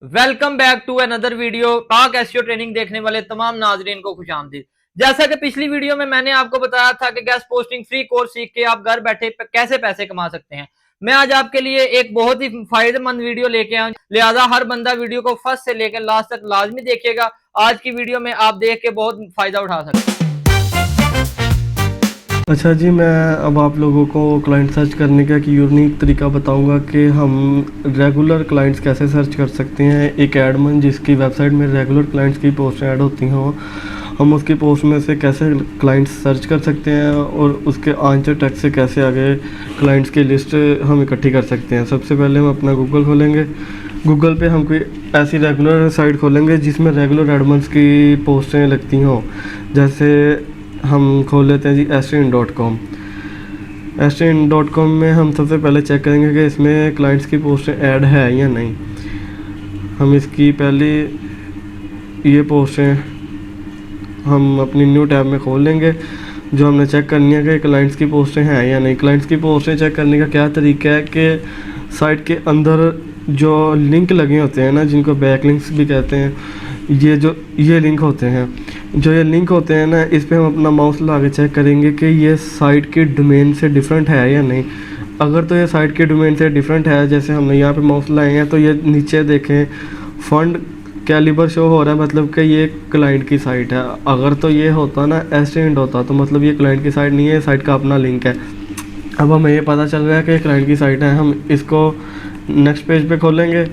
Welcome back to another video. Pak SEO training देखने वाले तमाम नाजरीन को खुशामदीद। जैसा कि पिछली वीडियो में मैंने आपको बताया था कि गेस्ट पोस्टिंग फ्री कोर्स सीख के आप घर बैठे कैसे पैसे कमा सकते हैं, मैं आज आपके लिए एक बहुत ही फायदेमंद वीडियो लेके आया हूं। लिहाजा हर बंदा वीडियो को फर्स्ट से लेकर लास्ट तक लाजमी देखिएगा। आज की वीडियो में आप देख के बहुत फायदा उठा सकते हैं। अच्छा जी, मैं अब आप लोगों को क्लाइंट सर्च करने का एक यूनिक तरीका बताऊंगा कि हम रेगुलर क्लाइंट्स कैसे सर्च कर सकते हैं। एक एडमन जिसकी वेबसाइट में रेगुलर क्लाइंट्स की पोस्ट ऐड होती हों, हम उसकी पोस्ट में से कैसे क्लाइंट्स सर्च कर सकते हैं और उसके आंसर टैग से कैसे आगे क्लाइंट्स की लिस्ट हम इकट्ठी कर सकते हैं। सबसे पहले हम अपना गूगल खोलेंगे। गूगल पे हम कोई ऐसी रेगुलर साइट खोलेंगे जिसमें रेगुलर एडमन्स की पोस्टें लगती हों। जैसे हम खोल लेते हैं जी astrein.com। astrein.com में हम सबसे पहले चेक करेंगे कि इसमें क्लाइंट्स की पोस्टें ऐड है या नहीं। हम इसकी पहली ये पोस्टें हम अपनी न्यू टैब में खोल लेंगे। जो हमने चेक करनी है कि क्लाइंट्स की पोस्टें हैं या नहीं। क्लाइंट्स की पोस्टें चेक करने का क्या तरीका है कि साइट के अंदर जो लिंक लगे होते हैं ना, जिनको बैक लिंक्स भी कहते हैं, ये लिंक होते हैं। जो ये लिंक होते हैं ना, इस पे हम अपना माउस लगा के चेक करेंगे कि ये साइट के डोमेन से डिफरेंट है या नहीं। अगर तो ये साइट के डोमेन से डिफरेंट है, जैसे हमने यहाँ पे माउस लाए हैं तो ये नीचे देखें फंड कैलिबर शो हो रहा है, मतलब कि ये क्लाइंट की साइट है। अगर तो ये होता ना एस्टेंड होता तो मतलब ये क्लाइंट की साइट नहीं है, साइट का अपना लिंक है। अब हमें ये पता चल रहा है कि क्लाइंट की साइट है। हम इसको नेक्स्ट पेज पे खोलेंगे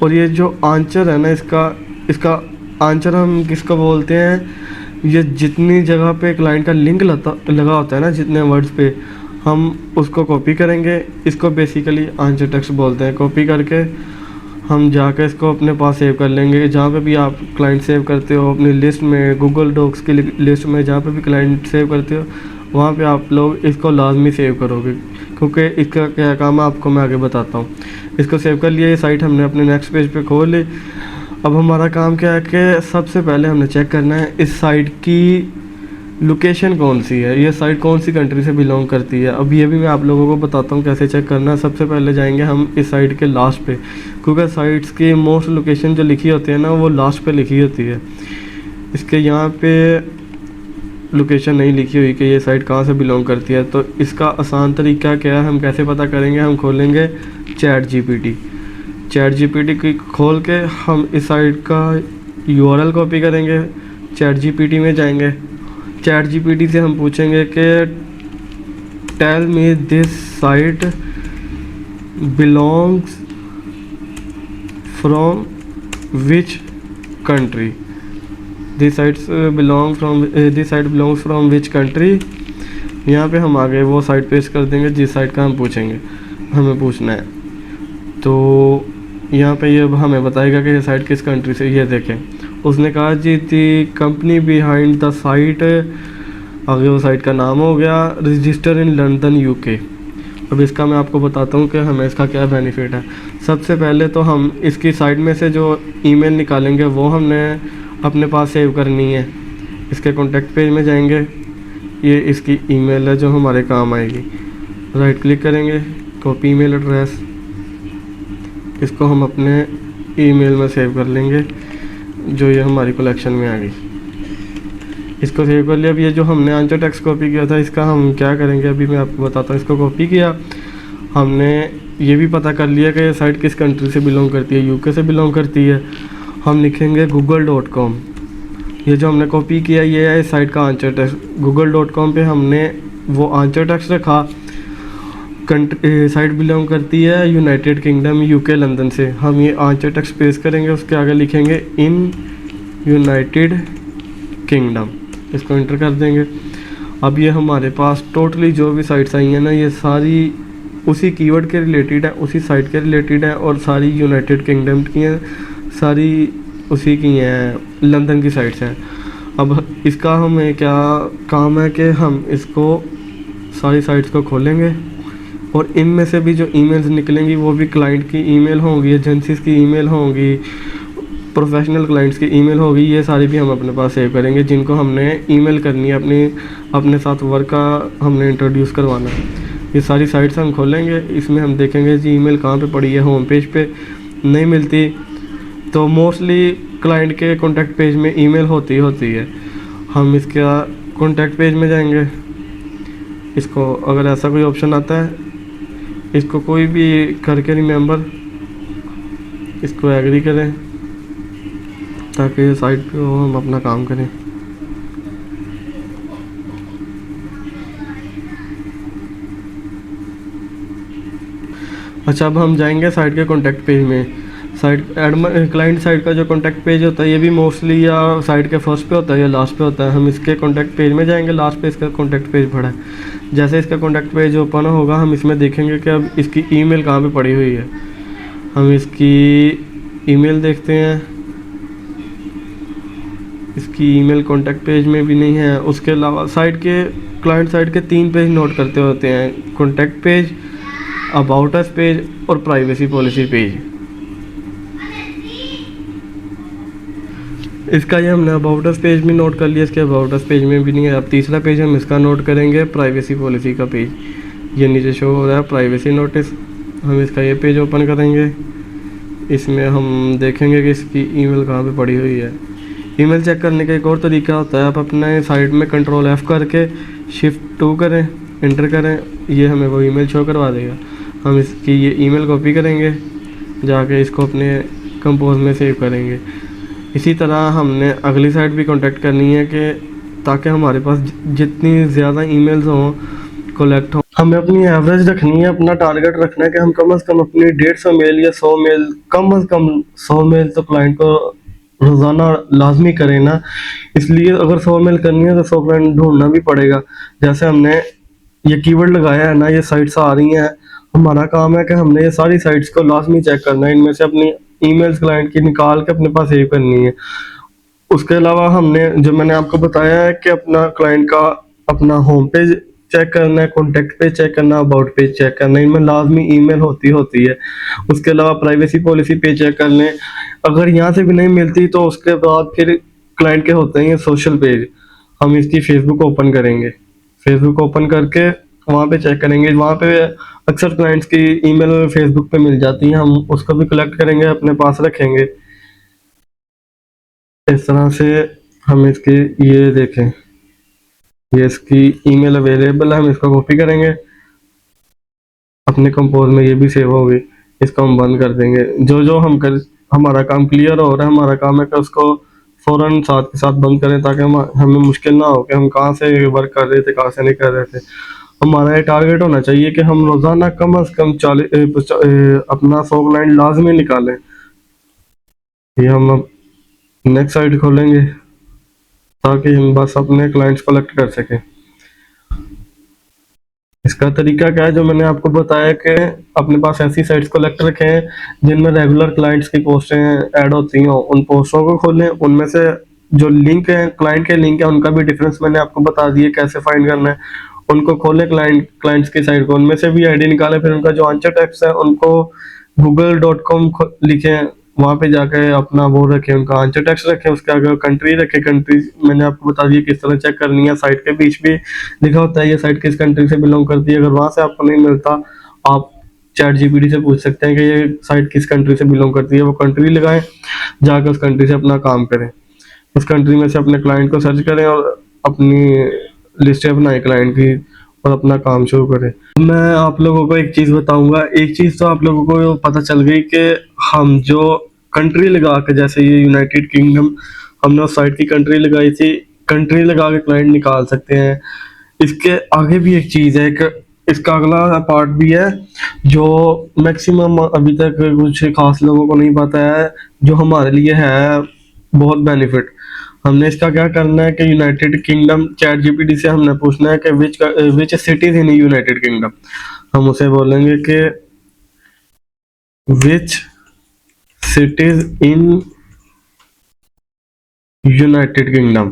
और ये जो आंसर है ना, इसका आंसर हम किसको बोलते हैं, ये जितनी जगह पे क्लाइंट का लिंक लगा होता है ना, जितने वर्ड्स पे, हम उसको कॉपी करेंगे। इसको बेसिकली आंसर टेक्स्ट बोलते हैं। कॉपी करके हम जाकर इसको अपने पास सेव कर लेंगे। जहाँ पे भी आप क्लाइंट सेव करते हो अपनी लिस्ट में, गूगल डॉक्स की लिस्ट में, जहाँ पे भी क्लाइंट सेव करते हो वहाँ पे आप लोग इसको लाजमी सेव करोगे, क्योंकि इसका क्या काम है आपको मैं आगे बताता हूँ। इसको सेव कर लिया। ये साइट हमने अपने नेक्स्ट पेज पे खोल ली। अब हमारा काम क्या है कि सबसे पहले हमने चेक करना है इस साइट की लोकेशन कौन सी है, ये साइट कौन सी कंट्री से बिलोंग करती है। अब ये भी मैं आप लोगों को बताता हूँ कैसे चेक करना है। सबसे पहले जाएंगे हम इस साइट के लास्ट पे, क्योंकि साइट्स की मोस्ट लोकेशन जो लिखी होती है ना, वो लास्ट पे लिखी होती है। इसके यहाँ पे लोकेशन नहीं लिखी हुई कि ये साइट कहाँ से बिलोंग करती है। तो इसका आसान तरीका क्या है, हम कैसे पता करेंगे। हम खोलेंगे चैट जीपीटी की खोल के हम इस साइट का यूआरएल कॉपी करेंगे। चैट जीपीटी में जाएंगे। चैट जीपीटी से हम पूछेंगे कि tell me this site belongs from which country, this site belongs from which country. यहाँ पे हम आगे वो साइट पेस्ट कर देंगे जिस साइट का हम पूछेंगे, हमें पूछना है। तो यहाँ पे ये हमें बताएगा कि ये साइट किस कंट्री से। ये देखें, उसने कहा जी दी कंपनी बिहाइंड द साइट, आगे वो साइट का नाम हो गया रजिस्टर इन लंदन यूके। अब इसका मैं आपको बताता हूँ कि हमें इसका क्या बेनिफिट है। सबसे पहले तो हम इसकी साइट में से जो ईमेल निकालेंगे वो हमने अपने पास सेव करनी है। इसके कॉन्टेक्ट पेज में जाएंगे, ये इसकी ईमेल है जो हमारे काम आएगी। राइट क्लिक करेंगे, कॉपी ईमेल एड्रेस, इसको हम अपने ईमेल में सेव कर लेंगे, जो ये हमारी कलेक्शन में आ गई। इसको सेव कर लिया। अब ये जो हमने आंसर टेक्स्ट कॉपी किया था, इसका हम क्या करेंगे अभी मैं आपको बताता हूँ। इसको कॉपी किया, हमने ये भी पता कर लिया कि ये साइट किस कंट्री से बिलोंग करती है, यूके से बिलोंग करती है। हम लिखेंगे google.com। ये जो हमने कॉपी किया ये है इस साइट का आंसर टेक्स्ट। google.com पे हमने वो आंसर टेक्स्ट रखा। साइट बिलोंग करती है यूनाइटेड किंगडम, यूके, लंदन से। हम ये आंसर टेक्स्ट पेस्ट करेंगे, उसके आगे लिखेंगे इन यूनाइटेड किंगडम, इसको एंटर कर देंगे। अब ये हमारे पास टोटली जो भी साइट्स आई हैं ना, ये सारी उसी कीवर्ड के रिलेटेड है, उसी साइट के रिलेटेड है और सारी यूनाइटेड किंगडम की हैं, सारी उसी की हैं, लंदन की साइट्स हैं। अब इसका हमें क्या काम है कि हम इसको सारी साइट्स को खोलेंगे और इनमें से भी जो ईमेल्स निकलेंगी वो भी क्लाइंट की ईमेल होंगी, एजेंसीज की ईमेल होंगी, प्रोफेशनल क्लाइंट्स की ईमेल होगी। ये सारी भी हम अपने पास सेव करेंगे, जिनको हमने ईमेल करनी है, अपने साथ वर्क का हमने इंट्रोड्यूस करवाना है। ये सारी साइट्स हम खोलेंगे, इसमें हम देखेंगे जी ईमेल कहाँ पे पड़ी है। होम पेज पे नहीं मिलती तो मोस्टली क्लाइंट के कॉन्टैक्ट पेज में ईमेल होती है। हम इसका कॉन्टैक्ट पेज में जाएंगे, इसको अगर ऐसा कोई ऑप्शन आता है, इसको कोई भी करके रिमेंबर, इसको एग्री करें ताकि साइट पे हो, हम अपना काम करें। अच्छा, अब हम जाएंगे साइट के कॉन्टैक्ट पेज में। साइट क्लाइंट साइट का जो कॉन्टैक्ट पेज होता है ये भी मोस्टली या साइट के फर्स्ट पे होता है या लास्ट पे होता है। हम इसके कॉन्टैक्ट पेज में जाएंगे, लास्ट पे इसका कॉन्टैक्ट पेज पड़ा है। जैसे इसका कॉन्टैक्ट पेज ओपन होगा, हम इसमें देखेंगे कि अब इसकी ईमेल कहाँ पे पड़ी हुई है। हम इसकी ईमेल देखते हैं, इसकी ईमेल कॉन्टैक्ट पेज में भी नहीं है। उसके अलावा साइट के क्लाइंट साइट के 3 पेज नोट करते होते हैं, contact page, about us page और प्राइवेसी पॉलिसी पेज। इसका ये हमने अबाउट अस पेज में नोट कर लिया, इसके अबाउट अस पेज में भी नहीं है। अब तीसरा पेज हम इसका नोट करेंगे, प्राइवेसी पॉलिसी का पेज। ये नीचे शो हो रहा है प्राइवेसी नोटिस। हम इसका ये पेज ओपन करेंगे, इसमें हम देखेंगे कि इसकी ईमेल कहाँ पे पड़ी हुई है। ईमेल चेक करने का एक और तरीका होता है, आप अपने साइट में कंट्रोल F करके शिफ्ट 2 करें, इंटर करें, ये हमें वो ईमेल शो करवा देगा। हम इसकी ये ईमेल कॉपी करेंगे, जाके इसको अपने कंपोज में सेव करेंगे। इसी तरह हमने अगली साइट भी कांटेक्ट करनी है कि ताकि हमारे पास जितनी ज़्यादा ईमेल्स हों, कलेक्ट हो। हमें अपनी एवरेज रखनी है, अपना टारगेट रखना है कि हम कम से कम अपनी 150 मेल या 100 मेल, कम से कम 100 मेल तो क्लाइंट को रोज़ाना लाजमी करें ना। इसलिए अगर 100 मेल करनी है तो 100 क्लाइंट ढूंढना भी पड़ेगा। जैसे हमने ये कीवर्ड लगाया है ना, ये साइट्स आ रही हैं, हमारा काम है कि हमने ये सारी साइट्स को लाजमी चेक करना है, इनमें से अपनी ईमेल्स क्लाइंट की निकाल के अपने पास सेव करनी है। उसके अलावा हमने जो मैंने आपको बताया है कि अपना क्लाइंट का अपना होम पेज चेक करना है, कॉन्टैक्ट पेज चेक करना, अबाउट पेज चेक करना है, इनमें लाजमी ईमेल होती है। उसके अलावा प्राइवेसी पॉलिसी पेज चेक कर लें। अगर यहाँ से भी नहीं मिलती तो उसके बाद फिर क्लाइंट के होते हैं सोशल पेज। हम इसकी फेसबुक ओपन करेंगे, फेसबुक ओपन करके वहाँ पे चेक करेंगे। वहाँ पे अक्सर क्लाइंट्स की ईमेल फेसबुक पे मिल जाती हैं, हम उसको भी कलेक्ट करेंगे, अपने पास रखेंगे। इस तरह से हम इसकी ये देखें, ये इसकी ईमेल अवेलेबल है, हम इसको कॉपी करेंगे, अपने कंपोज में ये भी सेव होगी। इसको हम बंद कर देंगे। जो जो हमारा काम क्लियर हो रहा है, हमारा काम है कि उसको फ़ौरन साथ के साथ बंद करें ताकि हमें मुश्किल ना हो कि हम कहाँ से वर्क कर रहे थे, कहाँ से नहीं कर रहे थे। हमारा ये टारगेट होना चाहिए कि हम रोज़ाना कम से कम 40 अपना 100 क्लाइंट लाजमी निकालें। ये हम अब नेक्स्ट साइट खोलेंगे ताकि हम बस अपने क्लाइंट्स कलेक्ट कर सकें। इसका तरीका क्या है, जो मैंने आपको बताया कि अपने पास ऐसी साइट्स कलेक्ट रखें जिनमें रेगुलर क्लाइंट्स की पोस्टें ऐड होती हों। उन पोस्टों को खोलें, उनमें से जो लिंक है, क्लाइंट के लिंक है, उनका भी डिफरेंस मैंने आपको बता दिया कैसे फाइंड करना है। उनको खोलें, क्लाइंट्स की साइट को, उनमें से भी आईडी निकालें, फिर उनका जो आंसर टेक्स्ट है उनको google.com लिखें, वहाँ पे जाके अपना वो रखें, उनका आंसर टेक्स्ट रखें, उसके आगे कंट्री रखें। कंट्री मैंने आपको बता दिया किस तरह चेक करनी है। साइट के बीच भी लिखा होता है ये साइट किस कंट्री से बिलोंग करती है। अगर वहाँ से आपको नहीं मिलता, आप ChatGPT से पूछ सकते हैं कि ये साइट किस कंट्री से बिलोंग करती है। वो कंट्री लगाएं, जाकर उस कंट्री से अपना काम करें, उस कंट्री में से अपने क्लाइंट को सर्च करें और अपनी लिस्टें बनाएं क्लाइंट की और अपना काम शुरू करें। मैं आप लोगों को एक चीज़ बताऊंगा। एक चीज़ तो आप लोगों को पता चल गई कि हम जो कंट्री लगा के, जैसे ये यूनाइटेड किंगडम, हमने उस साइट की कंट्री लगाई थी, कंट्री लगा के क्लाइंट निकाल सकते हैं। इसके आगे भी एक चीज़ है कि इसका अगला पार्ट भी है जो मैक्सिमम अभी तक कुछ खास लोगों को नहीं पता है, जो हमारे लिए है बहुत बेनिफिट। हमने इसका क्या करना है कि यूनाइटेड किंगडम, ChatGPT से हमने पूछना है कि विच सिटीज इन यूनाइटेड किंगडम। हम उसे बोलेंगे कि विच सिटीज इन यूनाइटेड किंगडम।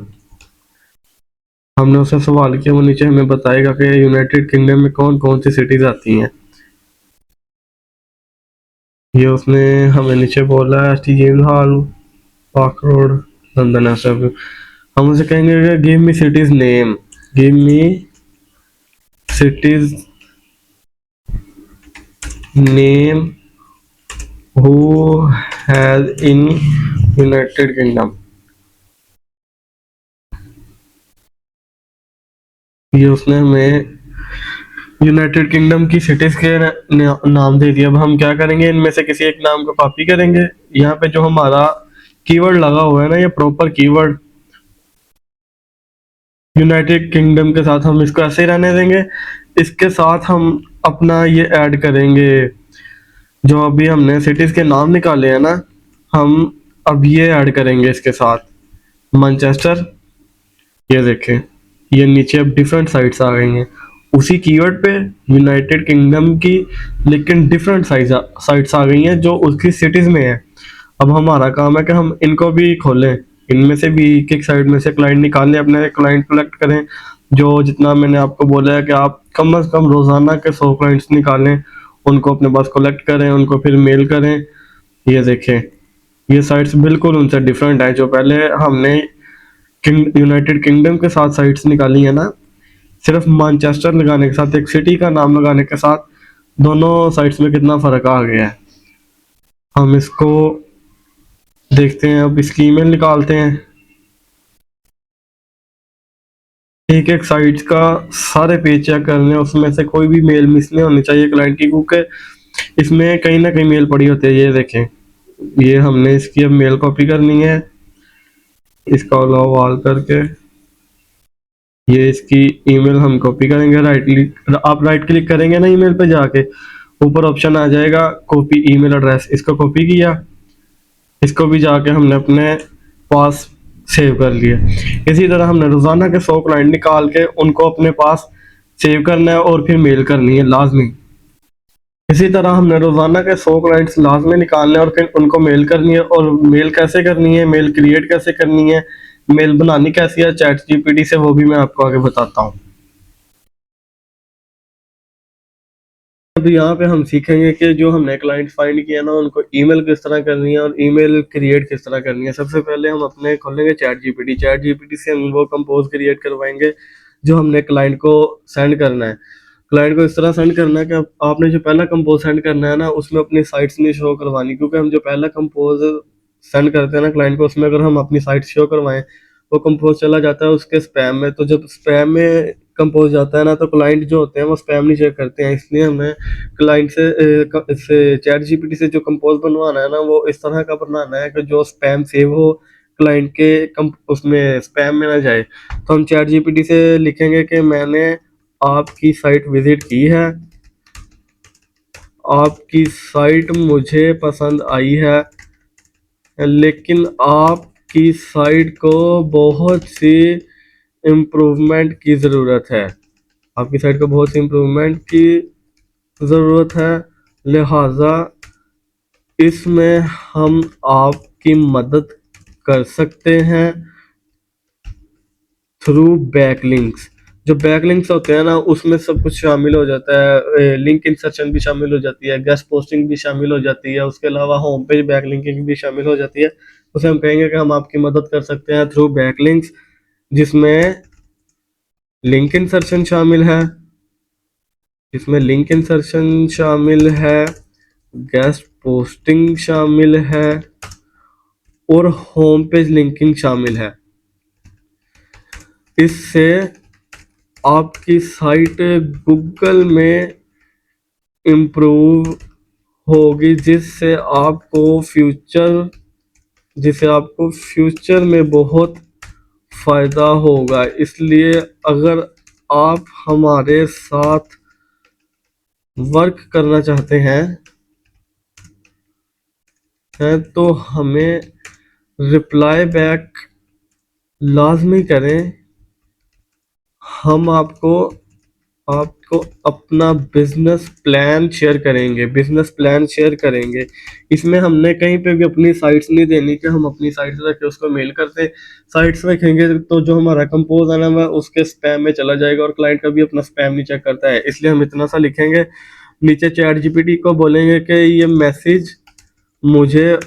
हमने उससे सवाल किया, वो नीचे हमें बताएगा कि यूनाइटेड किंगडम में कौन कौन सी सिटीज आती हैं। ये उसने हमें नीचे बोला है T James hall, park road, London, ऐसा। हम उसे कहेंगे कि give me cities name, give me cities name who has in United kingdom. ये उसने हमें यूनाइटेड किंगडम की सिटीज के नाम दे दिया। अब हम क्या करेंगे, इनमें से किसी एक नाम को कॉपी करेंगे। यहाँ पे जो हमारा कीवर्ड लगा हुआ है ना, ये प्रॉपर कीवर्ड यूनाइटेड किंगडम के साथ हम इसको ऐसे ही रहने देंगे। इसके साथ हम अपना ये ऐड करेंगे, जो अभी हमने सिटीज के नाम निकाले हैं ना, हम अब ये ऐड करेंगे इसके साथ मैनचेस्टर। ये देखें, ये नीचे अब डिफरेंट साइट्स आ गई हैं उसी कीवर्ड पे यूनाइटेड किंगडम की, लेकिन डिफरेंट साइट्स आ गई हैं जो उसकी सिटीज में है। अब हमारा काम है कि हम इनको भी खोलें, इनमें से भी एक साइड में से क्लाइंट निकालें, अपने क्लाइंट कलेक्ट करें। जो जितना मैंने आपको बोला है कि आप कम से कम रोजाना के 100 क्लाइंट्स निकालें, उनको अपने पास कलेक्ट करें, उनको फिर मेल करें। ये देखें, ये साइट्स बिल्कुल उनसे डिफरेंट है। जो पहले हमने यूनाइटेड किंगडम के साथ साइट्स निकाली है ना, सिर्फ मैनचेस्टर लगाने के साथ, एक सिटी का नाम लगाने के साथ, दोनों साइट्स में कितना फर्क आ गया है। हम इसको देखते हैं, अब इसकी ईमेल निकालते हैं। एक एक साइट का सारे पेज चेक करने, उसमें से कोई भी मेल मिस नहीं होनी चाहिए क्लाइंट की, क्योंकि इसमें कहीं ना कहीं मेल पड़ी होती है। ये देखें, ये हमने इसकी अब मेल कॉपी करनी है, इसका अलाउ ऑल करके ये इसकी ईमेल हम कॉपी करेंगे। आप राइट क्लिक करेंगे ना ईमेल पे जाके, ऊपर ऑप्शन आ जाएगा कॉपी ईमेल एड्रेस, इसको कॉपी किया, इसको भी जाके हमने अपने पास सेव कर लिया। इसी तरह हमने रोजाना के 100 क्लाइंट निकाल के उनको अपने पास सेव करना है और फिर मेल करनी है लाजमी। इसी तरह हमने रोजाना के 100 क्लाइंट्स लाजमी निकालने और फिर उनको मेल करनी है। और मेल कैसे करनी है, मेल क्रिएट कैसे करनी है, मेल बनानी कैसी है चैट जीपीटी से, वो भी मैं आपको आगे बताता हूँ। अब यहाँ पे हम सीखेंगे कि जो हमने क्लाइंट फाइंड किया ना, उनको ईमेल किस तरह करनी है और ईमेल क्रिएट किस तरह करनी है। सबसे पहले हम अपने खोलेंगे चैट जीपीटी से हम वो कंपोज क्रिएट करवाएंगे जो हमने क्लाइंट को सेंड करना है। क्लाइंट को इस तरह सेंड करना है कि आपने जो पहला कंपोज सेंड करना है ना, उसमें अपनी साइट्स नहीं शो करवानी, क्योंकि हम जो पहला कंपोज सेंड करते हैं ना क्लाइंट को, उसमें अगर हम अपनी साइट शो करवाएं, वो कंपोज चला जाता है उसके स्पैम में। तो जब स्पैम में कंपोज जाता है ना, तो क्लाइंट जो होते हैं वो स्पैम नहीं चेक करते हैं। इसलिए हमें क्लाइंट से चैट जीपीटी से जो कंपोज बनवाना है ना, वो इस तरह का बनाना है कि जो स्पैम सेव हो क्लाइंट के उसमें स्पैम में ना जाए। तो हम चैट जीपीटी से लिखेंगे कि मैंने आपकी साइट विजिट की है, आपकी साइट मुझे पसंद आई है, लेकिन आपकी साइट को बहुत सी इम्प्रूवमेंट की ज़रूरत है। आपकी साइट को बहुत सी इम्प्रूवमेंट की ज़रूरत है, लिहाजा इसमें हम आपकी मदद कर सकते हैं थ्रू बैकलिंक्स। जो बैकलिंक्स होते हैं ना, उसमें सब कुछ शामिल हो जाता है, लिंक इंसर्शन भी शामिल हो जाती है, गेस्ट पोस्टिंग भी शामिल हो जाती है, उसके अलावा होम पेज बैकलिंकिंग भी शामिल हो जाती है। उसे हम कहेंगे कि हम आपकी मदद कर सकते हैं थ्रू बैकलिंक्स, जिसमें लिंक इंसर्शन शामिल है, गेस्ट पोस्टिंग शामिल है और होम पेज लिंकिंग शामिल है। इससे आपकी साइट गूगल में इम्प्रूव होगी, जिससे आपको फ्यूचर में बहुत फ़ायदा होगा। इसलिए अगर आप हमारे साथ वर्क करना चाहते हैं तो हमें रिप्लाई बैक लाजमी करें। हम आपको अपना बिजनेस प्लान शेयर करेंगे। इसमें हमने कहीं पे भी अपनी साइट्स नहीं देनी कि हम अपनी साइट्स रख के उसको मेल करते। साइट्स रखेंगे तो जो हमारा कंपोज है ना, वह उसके स्पैम में चला जाएगा और क्लाइंट का भी अपना स्पैम नहीं चेक करता है। इसलिए हम इतना सा लिखेंगे, नीचे चैट जीपीटी को बोलेंगे कि ये मैसेज मुझे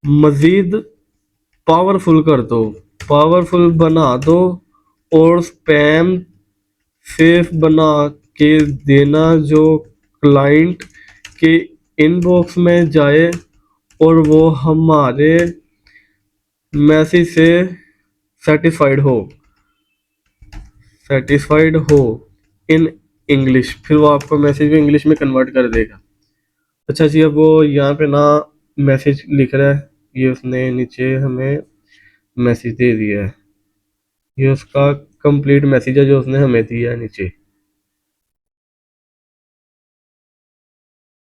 मजीद पावरफुल बना दो और स्पैम सेफ बना के देना, जो क्लाइंट के इनबॉक्स में जाए और वो हमारे मैसेज से सेटिस्फाइड हो इन इंग्लिश, फिर वो आपको मैसेज को इंग्लिश में कन्वर्ट कर देगा। अच्छा जी, अब वो यहाँ पे ना मैसेज लिख रहा है, ये उसने नीचे हमें मैसेज दे दिया है, ये उसका कंप्लीट मैसेज है जो उसने हमें दिया है नीचे।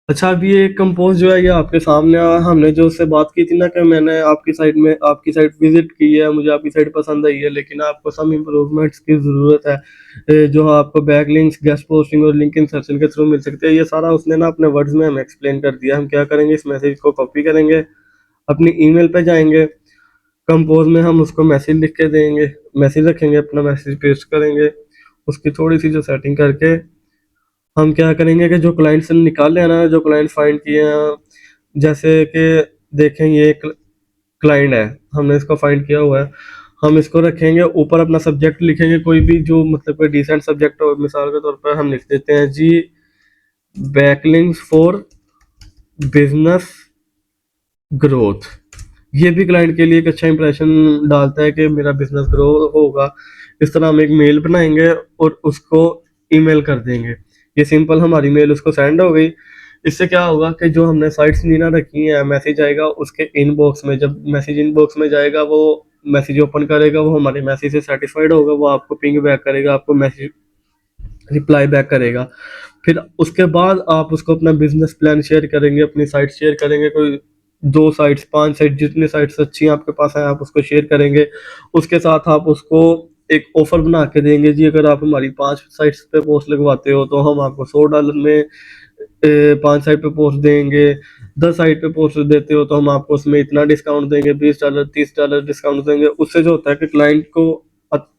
अच्छा, अब ये कंपोज जो है ये आपके सामने हमने जो उससे बात की थी ना कि मैंने आपकी साइट विजिट की है, मुझे आपकी साइट पसंद आई है, लेकिन आपको सम इम्प्रूवमेंट्स की ज़रूरत है, जो आपको बैक लिंक्स, गेस्ट पोस्टिंग और लिंक इंसर्शन के थ्रू मिल सकते हैं। ये सारा उसने ना अपने वर्ड्स में हमें एक्सप्लेन कर दिया। हम क्या करेंगे, इस मैसेज को कॉपी करेंगे, अपनी ईमेल पे जाएंगे, कंपोज में हम उसको मैसेज लिख के देंगे, मैसेज रखेंगे, अपना मैसेज पेस्ट करेंगे, उसकी थोड़ी सी जो सेटिंग करके हम क्या करेंगे कि जो क्लाइंट्स निकाले हैं ना, जो क्लाइंट फाइंड किए हैं, जैसे कि देखें ये एक क्लाइंट है, हमने इसको फाइंड किया हुआ है, हम इसको रखेंगे, ऊपर अपना सब्जेक्ट लिखेंगे कोई भी जो मतलब कोई डिसेंट सब्जेक्ट हो। मिसाल के तौर पर हम लिख देते हैं जी बैकलिंक्स फॉर बिजनेस ग्रोथ। ये भी क्लाइंट के लिए एक अच्छा इंप्रेशन डालता है कि मेरा बिजनेस ग्रो होगा। इस तरह हम एक मेल बनाएंगे और उसको ईमेल कर देंगे। ये सिंपल हमारी मेल उसको सेंड हो गई। इससे क्या होगा कि जो हमने साइट्स नी ना रखी हैं, मैसेज आएगा उसके इनबॉक्स में, जब मैसेज इनबॉक्स में जाएगा वो मैसेज ओपन करेगा, वो हमारे मैसेज से सेटिस्फाइड होगा, वो आपको पिंग बैक करेगा, आपको मैसेज रिप्लाई बैक करेगा। फिर उसके बाद आप उसको अपना बिजनेस प्लान शेयर करेंगे, अपनी साइट शेयर करेंगे, कोई 2 साइट्स 5 साइट जितनी साइट्स अच्छी हैं आपके पास है आप उसको शेयर करेंगे। उसके साथ आप उसको एक ऑफर बना के देंगे जी, अगर आप हमारी 5 साइट्स पे पोस्ट लगवाते हो तो हम आपको $100 में 5 साइट पे पोस्ट देंगे। 10 साइट पे पोस्ट देते हो तो हम आपको उसमें इतना डिस्काउंट देंगे, $20 $30 डिस्काउंट देंगे। उससे जो होता है कि क्लाइंट को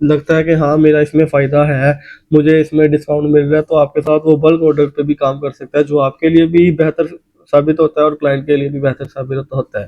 लगता है कि हाँ मेरा इसमें फ़ायदा है, मुझे इसमें डिस्काउंट मिल रहा है, तो आपके साथ वो बल्क ऑर्डर पे भी काम कर सकता है, जो आपके लिए भी बेहतर साबित होता है और क्लाइंट के लिए भी बेहतर साबित होता है।